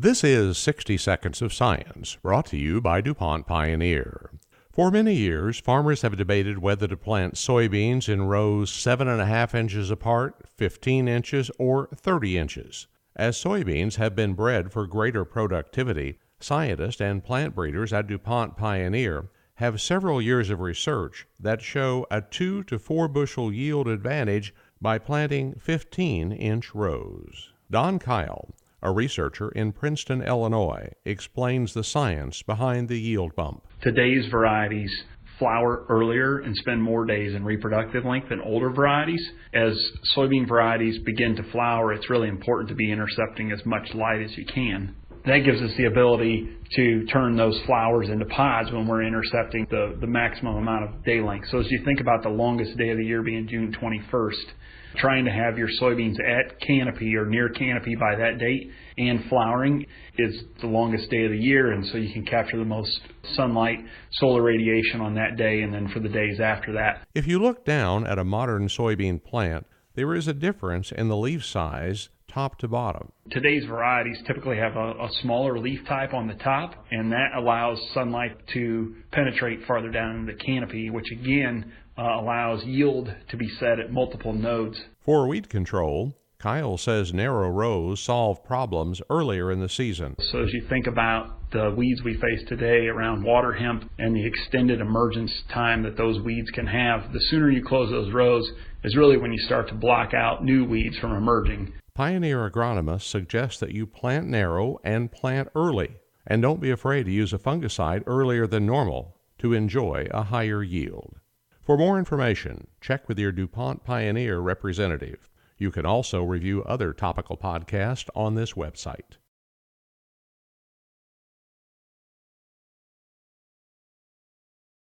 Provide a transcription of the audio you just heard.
This is 60 Seconds of Science, brought to you by DuPont Pioneer. For many years, farmers have debated whether to plant soybeans in rows 7.5 inches apart, 15 inches, or 30 inches. As soybeans have been bred for greater productivity, scientists and plant breeders at DuPont Pioneer have several years of research that show a 2 to 4 bushel yield advantage by planting 15-inch rows. Don Kyle, a researcher in Princeton, Illinois, explains the science behind the yield bump. Today's varieties flower earlier and spend more days in reproductive length than older varieties. As soybean varieties begin to flower, it's really important to be intercepting as much light as you can. That gives us the ability to turn those flowers into pods when we're intercepting the maximum amount of day length. So as you think about the longest day of the year being June 21st, trying to have your soybeans at canopy or near canopy by that date and flowering is the longest day of the year, and so you can capture the most sunlight, solar radiation on that day and then for the days after that. If you look down at a modern soybean plant, there is a difference in the leaf size top to bottom. Today's varieties typically have a smaller leaf type on the top, and that allows sunlight to penetrate farther down into the canopy, which again allows yield to be set at multiple nodes. For weed control, Kyle says narrow rows solve problems earlier in the season. So as you think about the weeds we face today around water hemp and the extended emergence time that those weeds can have, the sooner you close those rows is really when you start to block out new weeds from emerging. Pioneer agronomists suggest that you plant narrow and plant early, and don't be afraid to use a fungicide earlier than normal to enjoy a higher yield. For more information, check with your DuPont Pioneer representative. You can also review other topical podcasts on this website.